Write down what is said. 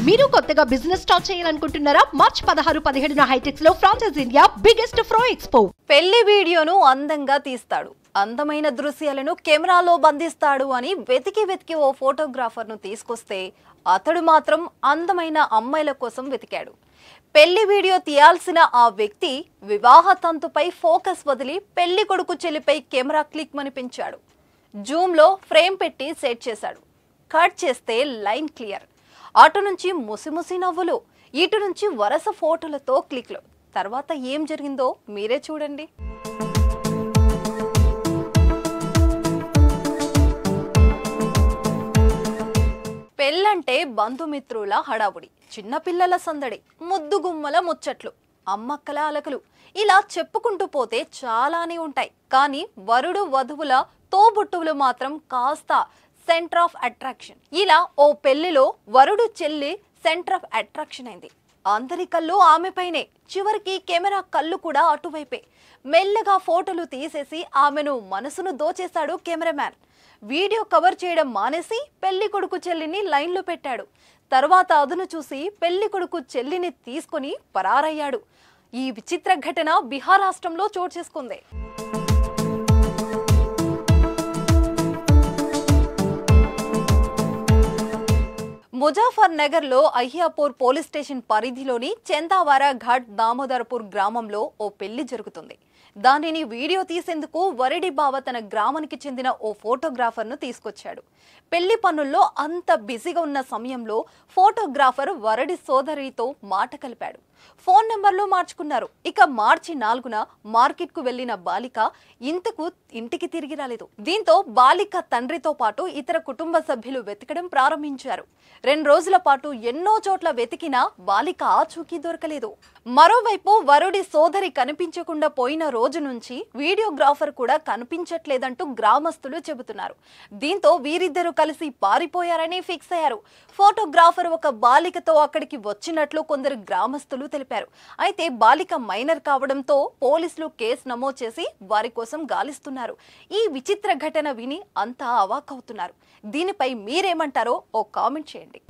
మీరు కొత్తగా business start చేయాలనుకుంటున్నారా? మార్చ్ 16-17 హైటెక్స్ లో ఫ్రాన్సెస్ ఇండియా బిగ్గెస్ట్ ఫ్రో ఎక్స్పో. పెళ్లి వీడియోను అందంగా తీస్తాడు, అందమైన దృశ్యాలను కెమెరాలో బంధిస్తాడు అని వెతికి ఓ ఫోటోగ్రాఫర్ ను తీసుకొస్తే అతడు మాత్రం అందమైన అమ్మాయిల కోసం వెతికాడు. పెళ్లి వీడియో తీయాల్సిన ఆ వ్యక్తి వివాహ తంతుపై ఫోకస్ వదిలి పెళ్లి కొడుకు చెల్లిపై కెమెరా క్లిక్ మని పెంచాడు. జూమ్ లో ఫ్రేమ్ పెట్టి సెట్ చేశాడు. కట్ చేస్తే లైన్ క్లియర్. అటు నుంచి ముసిముసి నవ్వులు, ఇటు నుంచి వరుస ఫోటోలతో క్లిక్లు. తర్వాత ఏం జరిగిందో మీరే చూడండి. పెళ్ళంటే బంధుమిత్రుల హడావుడి, చిన్నపిల్లల సందడి, ముద్దుగుమ్మల ముచ్చట్లు, అమ్మక్కల అలకలు, ఇలా చెప్పుకుంటూ పోతే చాలానే ఉంటాయి. కానీ వరుడు వధువుల తోబుట్టువులు మాత్రం కాస్త సెంటర్ ఆఫ్ అట్రాక్షన్. ఇలా ఓ పెళ్లిలో వరుడు చెల్లి సెంటర్ ఆఫ్ అట్రాక్షన్ అయింది. అందరి కళ్ళు ఆమెపైనే. చివరికి కెమెరా కళ్ళు కూడా అటువైపే. మెల్లగా ఫోటోలు తీసేసి ఆమెను మనసును దోచేశాడు కెమెరామ్యాన్. వీడియో కవర్ చేయడం మానేసి పెళ్లి కొడుకు చెల్లిని లైన్లో పెట్టాడు. తర్వాత అదును చూసి పెళ్లి కొడుకు చెల్లిని తీసుకుని పరారయ్యాడు. ఈ విచిత్ర ఘటన బీహార్ రాష్ట్రంలో చోటు చేసుకుంది. ముజాఫర్ నగర్ లో అహియాపూర్ పోలీస్ స్టేషన్ పరిధిలోని చందావారా ఘాట్ దామోదరపూర్ గ్రామంలో ఓ పెళ్లి జరుగుతుంది. దానిని వీడియో తీసేందుకు వరడి బావ తన గ్రామానికి చెందిన ఓ ఫోటోగ్రాఫర్ ను తీసుకొచ్చాడు. పెళ్లి పనుల్లో అంత బిజీగా ఉన్న సమయంలో ఫోటోగ్రాఫర్ వరడి సోదరితో మాట కలిపాడు. ఫోన్ నెంబర్లు మార్చుకున్నారు. ఇక మార్చి 4న మార్కెట్ కు వెళ్లిన బాలిక ఇంటికి తిరిగి రాలేదు. దీంతో బాలిక తండ్రితో పాటు ఇతర కుటుంబ సభ్యులు వెతకడం ప్రారంభించారు. 2 రోజుల పాటు ఎన్నో చోట్ల వెతికినా బాలిక ఆచూకీ దొరకలేదు. మరోవైపు వరుడి సోదరి కనిపించకుండా పోయిన రోజు నుంచి వీడియోగ్రాఫర్ కూడా కనిపించట్లేదంటూ గ్రామస్తులు చెబుతున్నారు. దీంతో వీరిద్దరూ కలిసి పారిపోయారని ఫిక్స్ అయ్యారు. ఫోటోగ్రాఫర్ ఒక బాలికతో అక్కడికి వచ్చినట్లు కొందరు గ్రామస్తులు తెలిపారు. అయితే బాలిక మైనర్ కావడంతో పోలీసులు కేసు నమోదు చేసి వారి కోసం గాలిస్తున్నారు. ఈ విచిత్ర ఘటన విని అంతా అవాక్కవుతున్నారు. దీనిపై మీరేమంటారో ఓ కామెంట్ చేయండి.